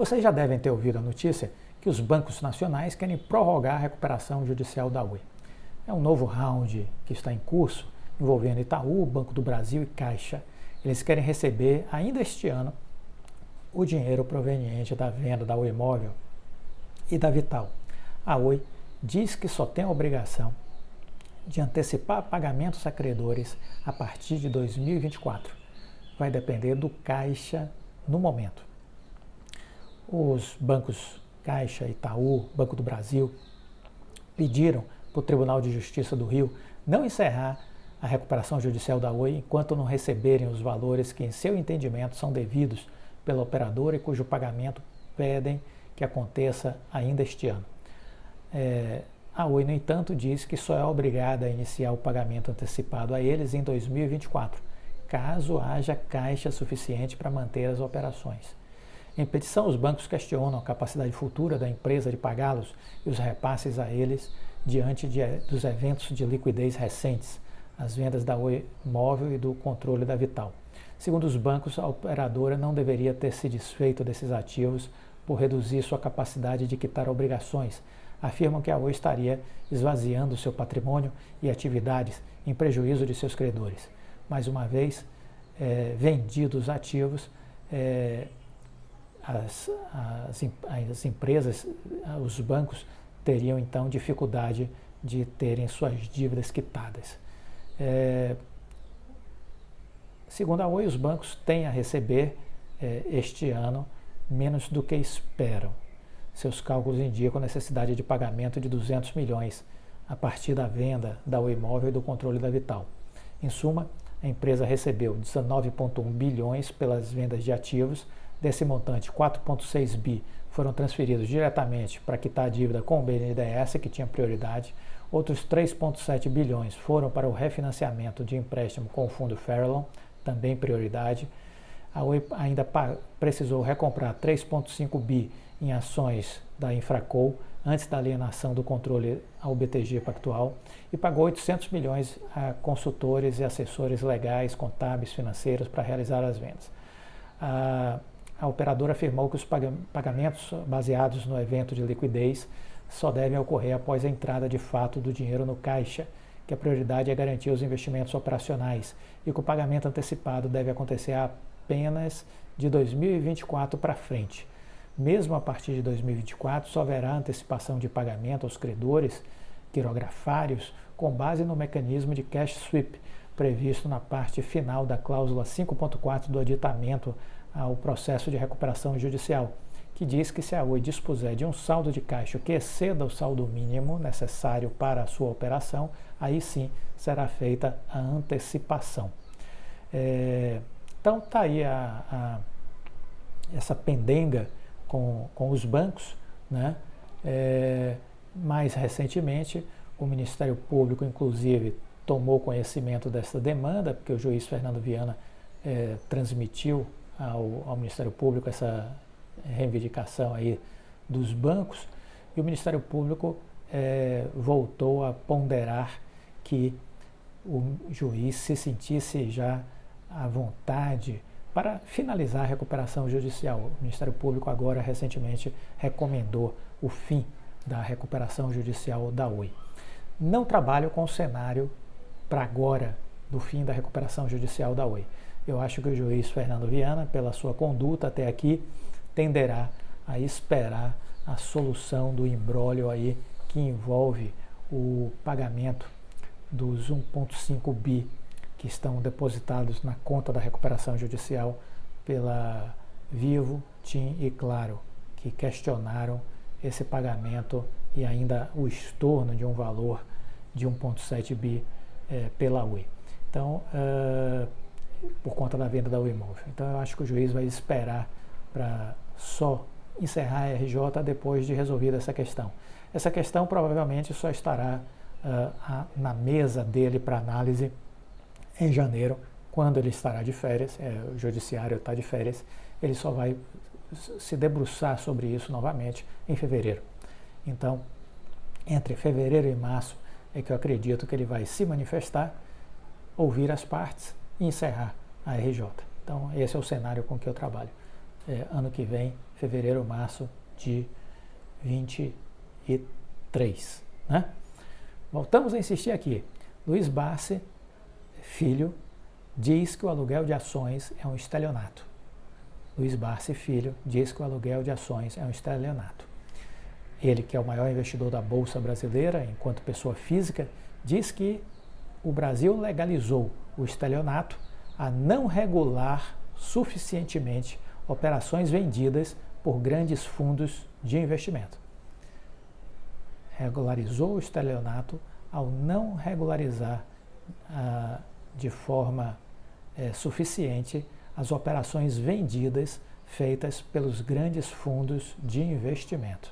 Vocês já devem ter ouvido a notícia que os bancos nacionais querem prorrogar a recuperação judicial da Oi. É um novo round que está em curso, envolvendo Itaú, Banco do Brasil e Caixa. Eles querem receber, ainda este ano, o dinheiro proveniente da venda da Oi Imóvel e da Vital. A Oi diz que só tem a obrigação de antecipar pagamentos a credores a partir de 2024. Vai depender do Caixa no momento. Os bancos Caixa, Itaú, Banco do Brasil pediram para o Tribunal de Justiça do Rio não encerrar a recuperação judicial da Oi enquanto não receberem os valores que, em seu entendimento, são devidos pela operadora e cujo pagamento pedem que aconteça ainda este ano. A Oi, no entanto, diz que só é obrigada a iniciar o pagamento antecipado a eles em 2024, caso haja caixa suficiente para manter as operações. Em petição, os bancos questionam a capacidade futura da empresa de pagá-los e os repasses a eles diante dos eventos de liquidez recentes, as vendas da Oi Móvel e do controle da Vital. Segundo os bancos, a operadora não deveria ter se desfeito desses ativos por reduzir sua capacidade de quitar obrigações. Afirmam que a Oi estaria esvaziando seu patrimônio e atividades em prejuízo de seus credores. Mais uma vez, vendidos ativos, as empresas, os bancos teriam então dificuldade de terem suas dívidas quitadas. Segundo a Oi, os bancos têm a receber este ano menos do que esperam. Seus cálculos indicam a necessidade de pagamento de 200 milhões a partir da venda da Oi Imóvel e do controle da Vital. Em suma, a empresa recebeu 19,1 bilhões pelas vendas de ativos. Desse montante, 4,6 bi foram transferidos diretamente para quitar a dívida com o BNDES, que tinha prioridade. Outros 3,7 bilhões foram para o refinanciamento de empréstimo com o fundo Farallon, também prioridade. A Oi ainda precisou recomprar 3,5 bi em ações da Infraco antes da alienação do controle ao BTG Pactual e pagou 800 milhões a consultores e assessores legais, contábeis, financeiros para realizar as vendas. A operadora afirmou que os pagamentos baseados no evento de liquidez só devem ocorrer após a entrada de fato do dinheiro no caixa, que a prioridade é garantir os investimentos operacionais e que o pagamento antecipado deve acontecer apenas de 2024 para frente. Mesmo a partir de 2024, só haverá antecipação de pagamento aos credores quirografários com base no mecanismo de cash sweep previsto na parte final da cláusula 5.4 do aditamento ao processo de recuperação judicial, que diz que se a Oi dispuser de um saldo de caixa que exceda o saldo mínimo necessário para a sua operação, aí sim será feita a antecipação. Então está aí essa pendenga com os bancos, né? Mais recentemente, o Ministério Público, inclusive, tomou conhecimento dessa demanda, porque o juiz Fernando Viana transmitiu ao Ministério Público essa reivindicação aí dos bancos, e o Ministério Público voltou a ponderar que o juiz se sentisse já à vontade para finalizar a recuperação judicial. O Ministério Público agora recentemente recomendou o fim da recuperação judicial da Oi. Não trabalho com o cenário para agora do fim da recuperação judicial da Oi. Eu acho que o juiz Fernando Viana, pela sua conduta até aqui, tenderá a esperar a solução do imbróglio aí que envolve o pagamento dos 1,5 bi que estão depositados na conta da recuperação judicial pela Vivo, TIM e Claro, que questionaram esse pagamento e ainda o estorno de um valor de 1,7 bi pela Oi. Então, por conta da venda da Oi Imóvel. Então, eu acho que o juiz vai esperar para só encerrar a RJ depois de resolvida essa questão. Essa questão provavelmente só estará na mesa dele para análise em janeiro, quando ele estará de férias, o judiciário está de férias, ele só vai se debruçar sobre isso novamente em fevereiro. Então, entre fevereiro e março é que eu acredito que ele vai se manifestar, ouvir as partes e encerrar a RJ. Então, esse é o cenário com que eu trabalho. Ano que vem, fevereiro, março de 23, né? Voltamos a insistir aqui. Luiz Barsi, filho, diz que o aluguel de ações é um estelionato. Luiz Barsi, filho, diz que o aluguel de ações é um estelionato. Ele, que é o maior investidor da Bolsa Brasileira, enquanto pessoa física, diz que o Brasil legalizou o estelionato a não regular suficientemente operações vendidas por grandes fundos de investimento. Regularizou o estelionato ao não regularizar de forma suficiente as operações vendidas feitas pelos grandes fundos de investimento.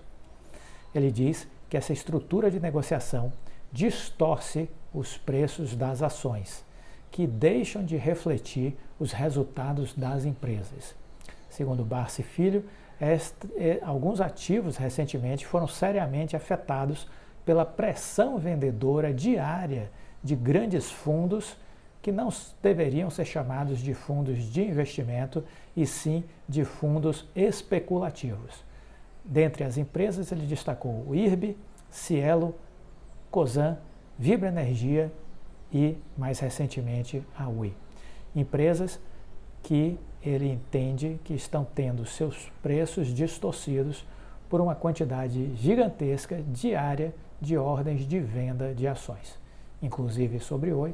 Ele diz que essa estrutura de negociação distorce os preços das ações, que deixam de refletir os resultados das empresas. Segundo Barsi Filho, alguns ativos recentemente foram seriamente afetados pela pressão vendedora diária de grandes fundos que não deveriam ser chamados de fundos de investimento e sim de fundos especulativos. Dentre as empresas, ele destacou o IRB, Cielo, Cosan, Vibra Energia e, mais recentemente, a Oi. Empresas que ele entende que estão tendo seus preços distorcidos por uma quantidade gigantesca diária de ordens de venda de ações. Inclusive sobre Oi,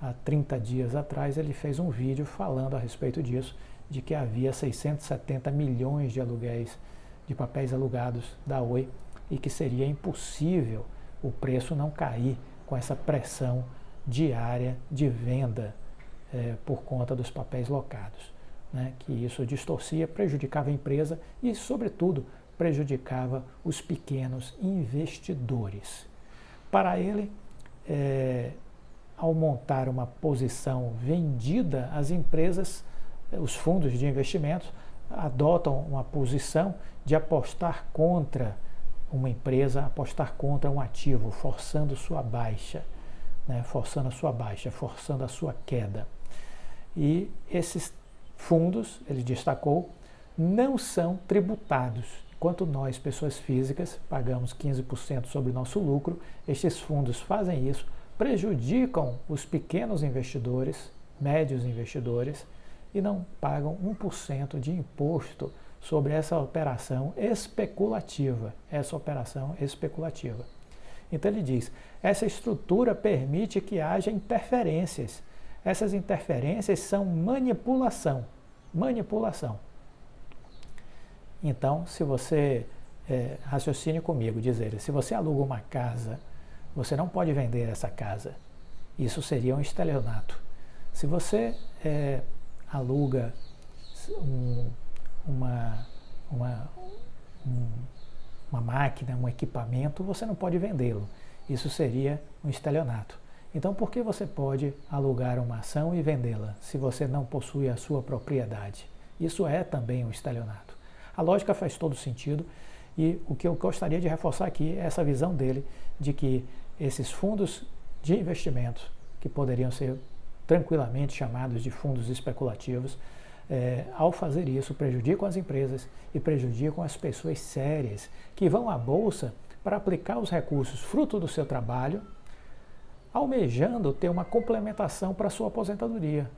há 30 dias atrás ele fez um vídeo falando a respeito disso, de que havia 670 milhões de aluguéis de papéis alugados da Oi e que seria impossível o preço não cair com essa pressão diária de venda por conta dos papéis locados, né? Que isso distorcia, prejudicava a empresa e, sobretudo, prejudicava os pequenos investidores. Para ele, ao montar uma posição vendida, as empresas, os fundos de investimentos, adotam uma posição de apostar contra uma empresa, apostar contra um ativo, forçando sua baixa, né? Forçando a sua baixa, forçando a sua queda. E esses fundos, ele destacou, não são tributados. Enquanto nós, pessoas físicas, pagamos 15% sobre o nosso lucro, estes fundos fazem isso, prejudicam os pequenos investidores, médios investidores, e não pagam 1% de imposto sobre essa operação especulativa. Então ele diz, essa estrutura permite que haja interferências. Essas interferências são manipulação. Então, se você raciocine comigo, dizer, se você aluga uma casa, você não pode vender essa casa. Isso seria um estelionato. Se você aluga uma máquina, um equipamento, você não pode vendê-lo. Isso seria um estelionato. Então, por que você pode alugar uma ação e vendê-la, se você não possui a sua propriedade? Isso é também um estelionato. A lógica faz todo sentido e o que eu gostaria de reforçar aqui é essa visão dele de que esses fundos de investimento, que poderiam ser tranquilamente chamados de fundos especulativos, ao fazer isso prejudicam as empresas e prejudicam as pessoas sérias que vão à bolsa para aplicar os recursos fruto do seu trabalho, almejando ter uma complementação para a sua aposentadoria.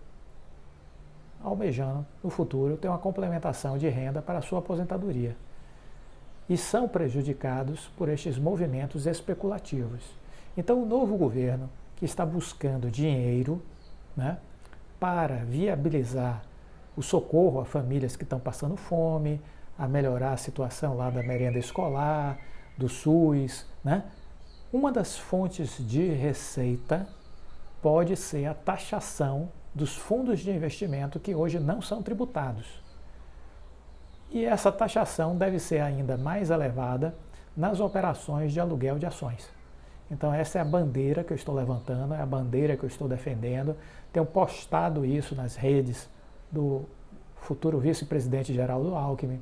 Almejando, no futuro, ter uma complementação de renda para a sua aposentadoria. E são prejudicados por estes movimentos especulativos. Então, o novo governo, que está buscando dinheiro, né, para viabilizar o socorro a famílias que estão passando fome, a melhorar a situação lá da merenda escolar, do SUS, né? Uma das fontes de receita pode ser a taxação dos fundos de investimento que hoje não são tributados. E essa taxação deve ser ainda mais elevada nas operações de aluguel de ações. Então essa é a bandeira que eu estou levantando, é a bandeira que eu estou defendendo. Tenho postado isso nas redes do futuro vice-presidente Geraldo Alckmin,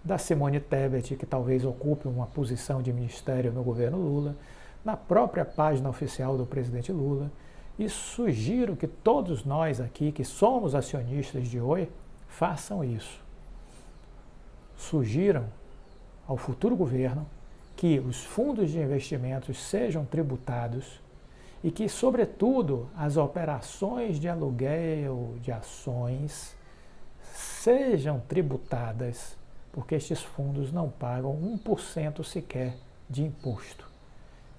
da Simone Tebet, que talvez ocupe uma posição de ministério no governo Lula, na própria página oficial do presidente Lula, e sugiro que todos nós aqui, que somos acionistas de Oi, façam isso. sugiram ao futuro governo que os fundos de investimentos sejam tributados e que, sobretudo, as operações de aluguel de ações sejam tributadas, porque estes fundos não pagam 1% sequer de imposto.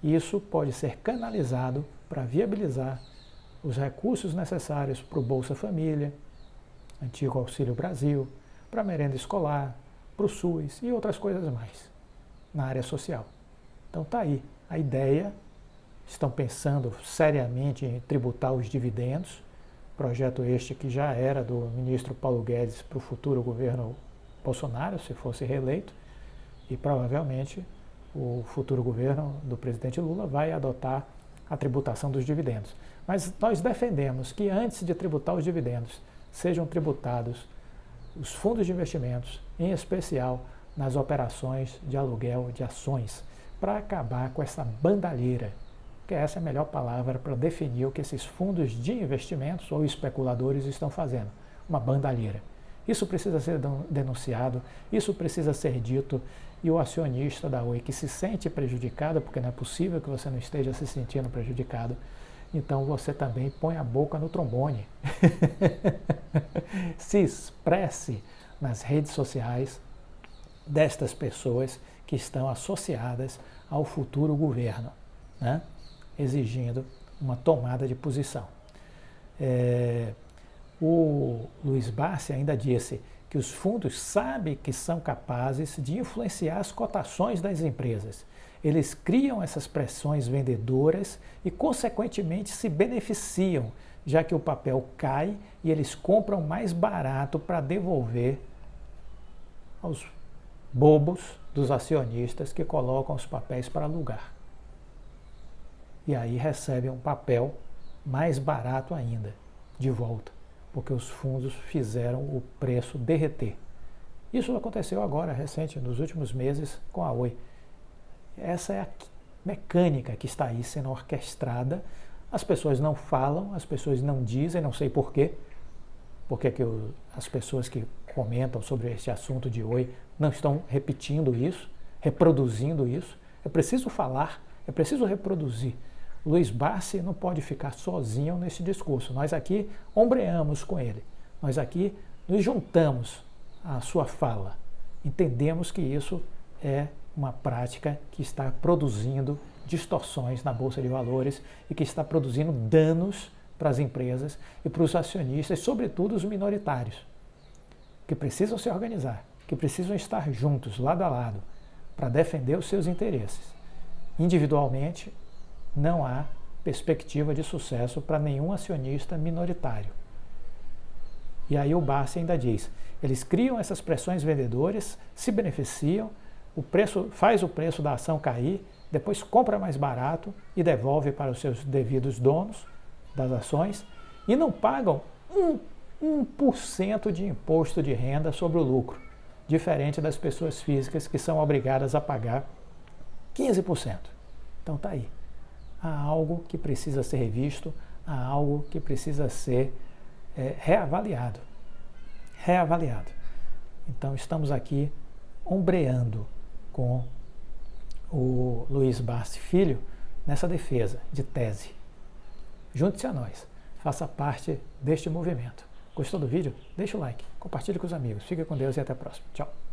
Isso pode ser canalizado para viabilizar os recursos necessários para o Bolsa Família, antigo Auxílio Brasil, para a merenda escolar, para o SUS e outras coisas mais na área social. Então está aí a ideia. Estão pensando seriamente em tributar os dividendos, projeto este que já era do ministro Paulo Guedes para o futuro governo Bolsonaro, se fosse reeleito, e provavelmente o futuro governo do presidente Lula vai adotar a tributação dos dividendos. Mas nós defendemos que antes de tributar os dividendos, sejam tributados os fundos de investimentos, em especial nas operações de aluguel de ações, para acabar com essa bandalheira, que essa é a melhor palavra para definir o que esses fundos de investimentos ou especuladores estão fazendo, uma bandalheira. Isso precisa ser denunciado, isso precisa ser dito, e o acionista da Oi que se sente prejudicado, porque não é possível que você não esteja se sentindo prejudicado, então você também põe a boca no trombone. Se expresse nas redes sociais destas pessoas que estão associadas ao futuro governo, né? Exigindo uma tomada de posição. O Luiz Barsi ainda disse que os fundos sabem que são capazes de influenciar as cotações das empresas. Eles criam essas pressões vendedoras e, consequentemente, se beneficiam, já que o papel cai e eles compram mais barato para devolver aos bobos dos acionistas que colocam os papéis para alugar. E aí recebem um papel mais barato ainda, de volta, porque os fundos fizeram o preço derreter. Isso aconteceu agora, recente, nos últimos meses, com a Oi. Essa é a mecânica que está aí sendo orquestrada. As pessoas não falam, as pessoas não dizem, não sei porquê. Porque que as pessoas que comentam sobre este assunto de Oi não estão repetindo isso, reproduzindo isso. É preciso falar, é preciso reproduzir. Luiz Barsi não pode ficar sozinho nesse discurso. Nós aqui ombreamos com ele. Nós aqui nos juntamos à sua fala. Entendemos que isso é uma prática que está produzindo distorções na Bolsa de Valores e que está produzindo danos para as empresas e para os acionistas, sobretudo os minoritários, que precisam se organizar, que precisam estar juntos, lado a lado, para defender os seus interesses. Individualmente, não há perspectiva de sucesso para nenhum acionista minoritário. E aí o Barsi ainda diz, eles criam essas pressões vendedoras, se beneficiam, faz o preço da ação cair, depois compra mais barato e devolve para os seus devidos donos das ações e não pagam 1% de imposto de renda sobre o lucro, diferente das pessoas físicas que são obrigadas a pagar 15%. Então está aí. Há algo que precisa ser revisto, há algo que precisa ser reavaliado. Reavaliado. Então estamos aqui ombreando com o Luiz Barsi Filho nessa defesa de tese. Junte-se a nós, faça parte deste movimento. Gostou do vídeo? Deixa o like, compartilhe com os amigos. Fique com Deus e até a próxima. Tchau.